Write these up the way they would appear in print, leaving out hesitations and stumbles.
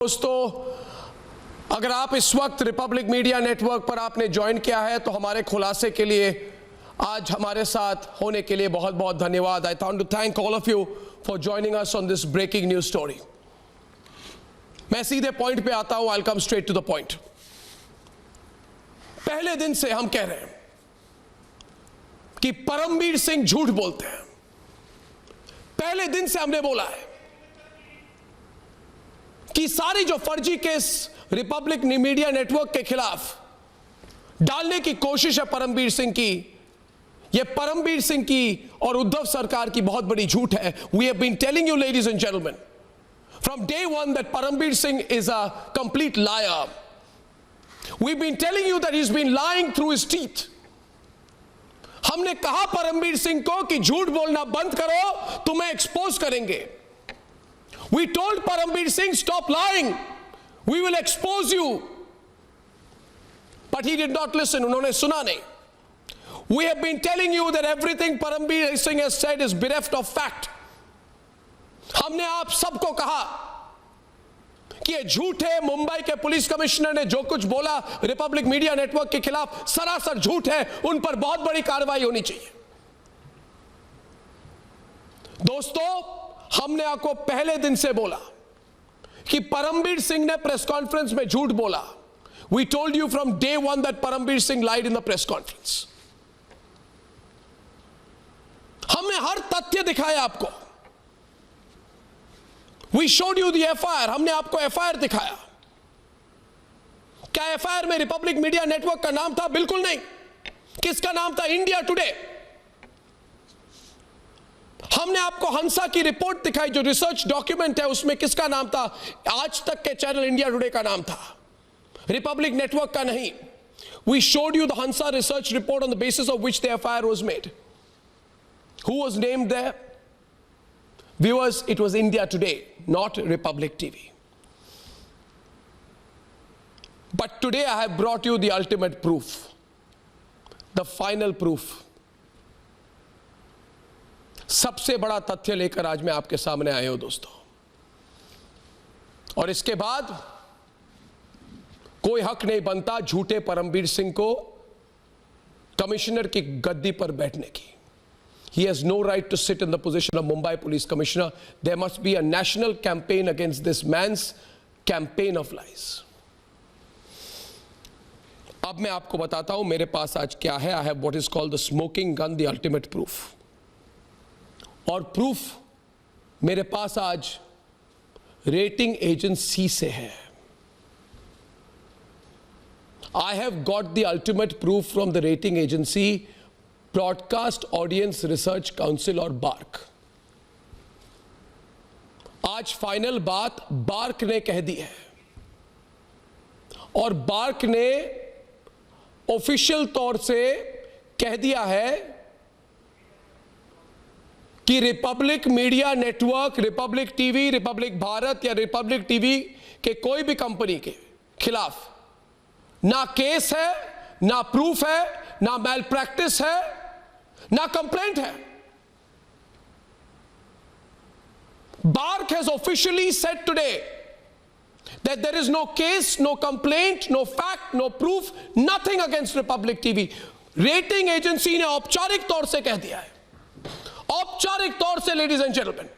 दोस्तों, अगर आप इस वक्त रिपब्लिक मीडिया नेटवर्क पर आपने ज्वाइन किया है तो हमारे खुलासे के लिए आज हमारे साथ होने के लिए बहुत बहुत धन्यवाद। I want to thank all of you for joining us on this breaking news story. मैं सीधे पॉइंट पे आता हूं। I will come straight to the point. पहले दिन से हम कह रहे हैं कि परमबीर सिंह झूठ बोलते हैं। पहले दिन से हमने बोला है कि सारी जो फर्जी केस रिपब्लिक मीडिया नेटवर्क के खिलाफ डालने की कोशिश है परमबीर सिंह की, यह परमबीर सिंह की और उद्धव सरकार की बहुत बड़ी झूठ है। We have been telling you ladies and gentleman from day one that Parambir Singh is a complete liar. We have been telling you that he is been lying through his teeth. हमने कहा परमबीर सिंह को कि झूठ बोलना बंद करो, तुम्हें एक्सपोज करेंगे। We told Parambir Singh, stop lying. We will expose you. But he did not listen. उन्होंने सुना नहीं. We have been telling you that everything Parambir Singh has said is bereft of fact. हमने आप सबको कहा कि ये झूठ है। मुंबई के पुलिस कमिश्नर ने जो कुछ बोला रिपब्लिक मीडिया नेटवर्क के खिलाफ सरासर झूठ है। उन पर बहुत बड़ी कार्रवाई होनी चाहिए। दोस्तों, हमने आपको पहले दिन से बोला कि परमबीर सिंह ने प्रेस कॉन्फ्रेंस में झूठ बोला। We told you from day one that Parambir Singh lied in the press conference. हमने हर तथ्य दिखाया आपको। We showed you the FIR. हमने आपको एफआईआर दिखाया। क्या एफआईआर में रिपब्लिक मीडिया नेटवर्क का नाम था? बिल्कुल नहीं। किसका नाम था? India today. हमने आपको हंसा की रिपोर्ट दिखाई, जो रिसर्च डॉक्यूमेंट है, उसमें किसका नाम था? आज तक के चैनल इंडिया टुडे का नाम था, रिपब्लिक नेटवर्क का नहीं। We showed you the Hansa research report on the basis of which the FIR was made. Who was named there? Viewers, it was India Today, not Republic TV. But today I have brought you the ultimate proof, the final proof. सबसे बड़ा तथ्य लेकर आज मैं आपके सामने आया हूं दोस्तों। और इसके बाद कोई हक नहीं बनता झूठे परमबीर सिंह को कमिश्नर की गद्दी पर बैठने की। He has no right to sit in the position of Mumbai Police Commissioner. There must be a national campaign against this man's campaign of lies. अब मैं आपको बताता हूं मेरे पास आज क्या है। I have what is called the smoking gun, the ultimate proof. और प्रूफ मेरे पास आज रेटिंग एजेंसी से है। I have got the ultimate proof from the rating agency broadcast audience research council और बार्क। आज फाइनल बात बार्क ने कह दी है और बार्क ने ऑफिशियल तौर से कह दिया है कि Republic media network, Republic TV, Republic Bharat या रिपब्लिक टीवी के कोई भी कंपनी के खिलाफ ना केस है, ना प्रूफ है, ना मैल प्रैक्टिस है, ना कंप्लेंट है। BARC has officially said today that there is no case, no complaint, no fact, no proof, nothing against Republic TV. Rating agency ने औपचारिक तौर से कह दिया है, औपचारिक तौर से लेडीज एंड जेंटलमैन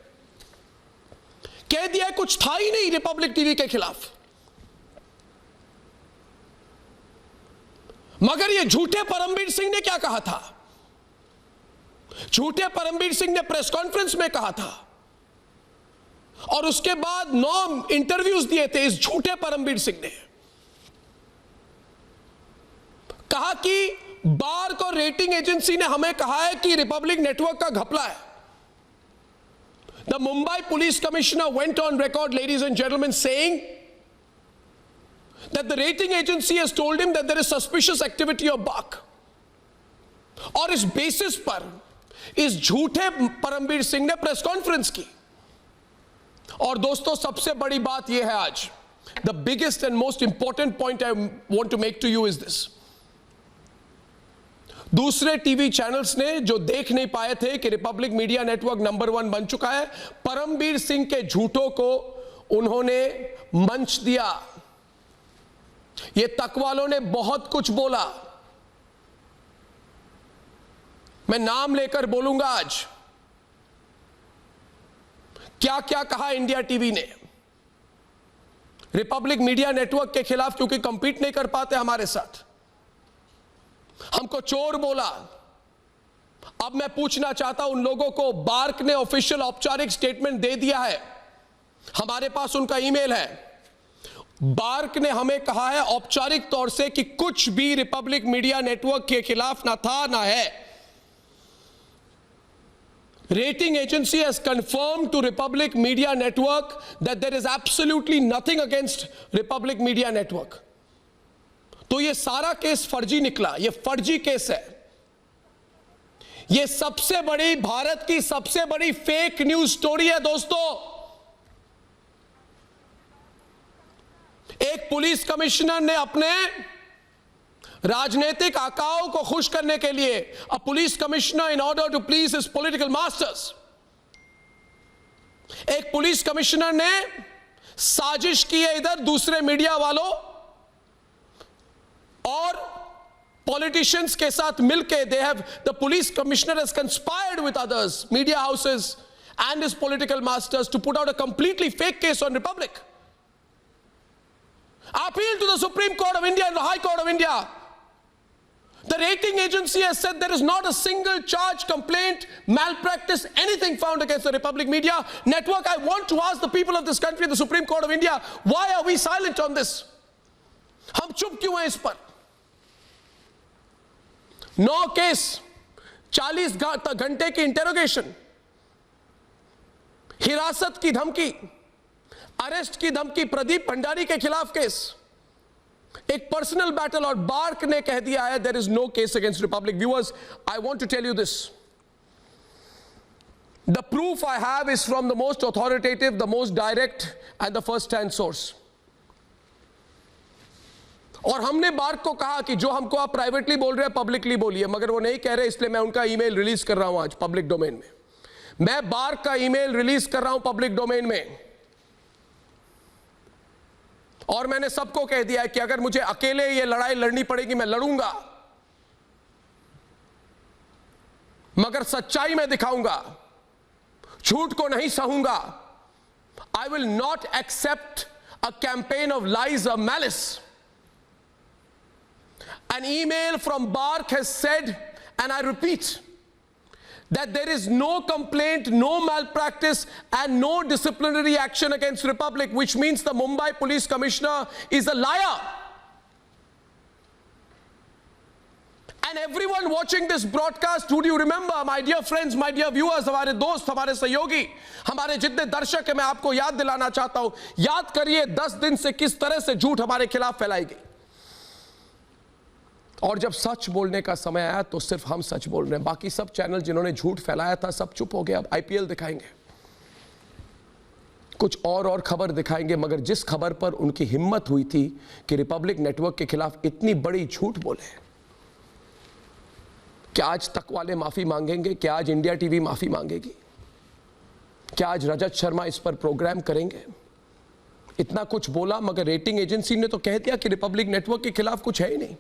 कह दिया है, कुछ था ही नहीं रिपब्लिक टीवी के खिलाफ। मगर ये झूठे परमबीर सिंह ने क्या कहा था? झूठे परमबीर सिंह ने प्रेस कॉन्फ्रेंस में कहा था और उसके बाद 9 इंटरव्यूज दिए थे इस झूठे परमबीर सिंह ने। कहा कि बार्क और रेटिंग एजेंसी ने हमें कहा है कि रिपब्लिक नेटवर्क का घपला है। The Mumbai police commissioner went on record, ladies and gentleman, saying that the rating agency has told him that there is suspicious activity of BARC. और इस बेसिस पर इस झूठे परमबीर सिंह ने प्रेस कॉन्फ्रेंस की। और दोस्तों, सबसे बड़ी बात यह है आज, the biggest and most important point I want to make to you is this. दूसरे टीवी चैनल्स ने जो देख नहीं पाए थे कि रिपब्लिक मीडिया नेटवर्क नंबर 1 बन चुका है, परमबीर सिंह के झूठों को उन्होंने मंच दिया। ये तक वालों ने बहुत कुछ बोला, मैं नाम लेकर बोलूंगा आज। क्या क्या कहा इंडिया टीवी ने रिपब्लिक मीडिया नेटवर्क के खिलाफ, क्योंकि कंपीट नहीं कर पाते हमारे साथ, हमको चोर बोला। अब मैं पूछना चाहता हूं उन लोगों को, बार्क ने ऑफिशियल औपचारिक स्टेटमेंट दे दिया है, हमारे पास उनका ईमेल है। बार्क ने हमें कहा है औपचारिक तौर से कि कुछ भी रिपब्लिक मीडिया नेटवर्क के खिलाफ ना था ना है। Rating agency has confirmed to Republic Media Network that there is absolutely nothing against Republic Media Network. तो ये सारा केस फर्जी निकला, ये फर्जी केस है। ये सबसे बड़ी, भारत की सबसे बड़ी फेक न्यूज स्टोरी है दोस्तों। एक पुलिस कमिश्नर ने अपने राजनीतिक आकाओं को खुश करने के लिए, a police commissioner in order to please his political masters, एक पुलिस कमिश्नर ने साजिश की है इधर दूसरे मीडिया वालों और पॉलिटिशियंस के साथ मिलकर। They have, the police commissioner has conspired with others media houses and his political masters to put out a completely fake case on Republic. Appeal to the Supreme Court of India and the High Court of India. The rating agency has said there is not a single charge, complaint, malpractice, anything found against the Republic Media Network. I want to ask the people of this country, the Supreme Court of India, why are we silent on this? हम चुप क्यों हैं इस पर? 9 case, 40 घंटे की interrogation, हिरासत की धमकी, अरेस्ट की धमकी, प्रदीप भंडारी के खिलाफ केस, एक पर्सनल बैटल, और बार्क ने कह दिया है there is no case against Republic. Viewers, I want to tell you this, the proof I have is from the most authoritative, the most direct and the first hand source. और हमने bark को कहा कि जो हमको आप privately बोल रहे हैं पब्लिकली बोलिए, मगर वो नहीं कह रहे, इसलिए मैं उनका ईमेल रिलीज कर रहा हूं आज पब्लिक डोमेन में। मैं बार्क का ईमेल रिलीज कर रहा हूं पब्लिक डोमेन में, और मैंने सबको कह दिया है कि अगर मुझे अकेले ये लड़ाई लड़नी पड़ेगी मैं लड़ूंगा, मगर सच्चाई में दिखाऊंगा, झूठ को नहीं सहूंगा। I will not accept a campaign of lies और malice. An email from BARC has said, and I repeat, that there is no complaint, no malpractice, and no disciplinary action against Republic, which means the Mumbai Police Commissioner is a liar. And everyone watching this broadcast, do you remember, my dear friends, my dear viewers, हमारे दोस्त, हमारे सहयोगी, हमारे जितने दर्शक हैं, मैं आपको याद दिलाना चाहता हूं, याद करिए 10 दिन से किस तरह से झूठ हमारे खिलाफ फैलाई गई। और जब सच बोलने का समय आया तो सिर्फ हम सच बोल रहे हैं, बाकी सब चैनल जिन्होंने झूठ फैलाया था सब चुप हो गए। अब आईपीएल दिखाएंगे, कुछ और खबर दिखाएंगे, मगर जिस खबर पर उनकी हिम्मत हुई थी कि रिपब्लिक नेटवर्क के खिलाफ इतनी बड़ी झूठ बोले, क्या आज तक वाले माफी मांगेंगे? क्या आज इंडिया टीवी माफी मांगेगी? क्या आज रजत शर्मा इस पर प्रोग्राम करेंगे? इतना कुछ बोला, मगर रेटिंग एजेंसी ने तो कह दिया कि रिपब्लिक नेटवर्क के खिलाफ कुछ है ही नहीं।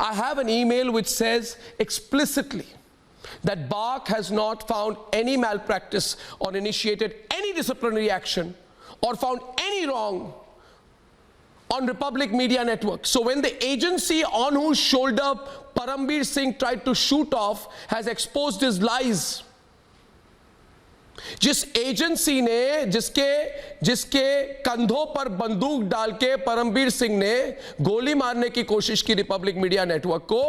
I have an email which says explicitly that BARC has not found any malpractice or initiated any disciplinary action or found any wrong on Republic Media Network. So when the agency on whose shoulder Parambir Singh tried to shoot off has exposed his lies, जिस agency ने, जिसके कंधों पर बंदूक डाल के परमबीर सिंह ने गोली मारने की कोशिश की रिपब्लिक मीडिया नेटवर्क को,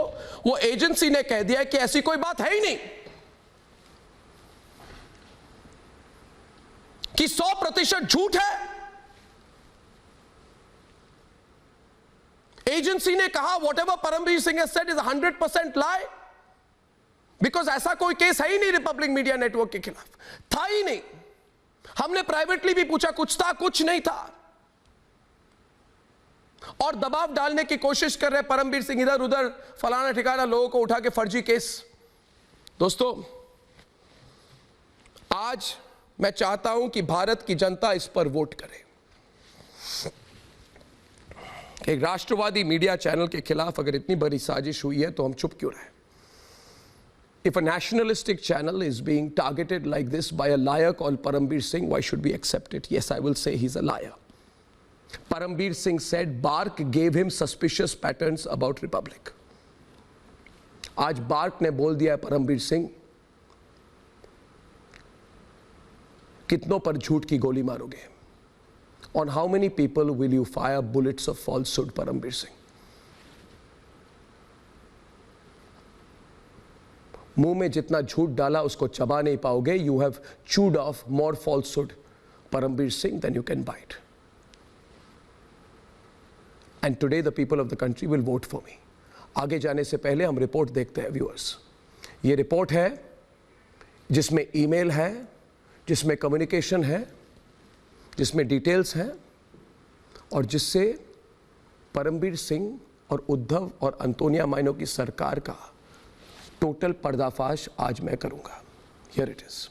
वो एजेंसी ने कह दिया कि ऐसी कोई बात है ही नहीं, कि 100% झूठ है। एजेंसी ने कहा whatever Parambir Singh has said is 100% lie, because ऐसा कोई केस है ही नहीं रिपब्लिक मीडिया नेटवर्क के खिलाफ, था ही नहीं। हमने प्राइवेटली भी पूछा, कुछ था, कुछ नहीं था, और दबाव डालने की कोशिश कर रहे परमबीर सिंह, इधर उधर फलाना ठिकाना लोगों को उठा के फर्जी केस। दोस्तों, आज मैं चाहता हूं कि भारत की जनता इस पर वोट करे। एक राष्ट्रवादी मीडिया चैनल के खिलाफ अगर इतनी बड़ी साजिश हुई है तो हम चुप क्यों रहे? If a nationalistic channel is being targeted like this by a liar called Parambir Singh, why should we accept it? Yes, I will say he's a liar. Parambir Singh said BARC gave him suspicious patterns about Republic. आज BARC ने बोल दिया है परमबीर सिंह, कितनों पर झूठ की गोली मारोगे? On how many people will you fire bullets of falsehood, Parambir Singh? मुंह में जितना झूठ डाला उसको चबा नहीं पाओगे. You have chewed off more falsehood, Parambir Singh, than you can bite. And today the people of the country will vote for me. आगे जाने से पहले हम रिपोर्ट देखते हैं व्यूअर्स. ये रिपोर्ट है जिसमें ईमेल है, जिसमें कम्युनिकेशन है, जिसमें डिटेल्स हैं और जिससे परमबीर सिंह और उद्धव और अंतोनिया माइनो की सरकार का टोटल पर्दाफाश आज मैं करूंगा. Here it is.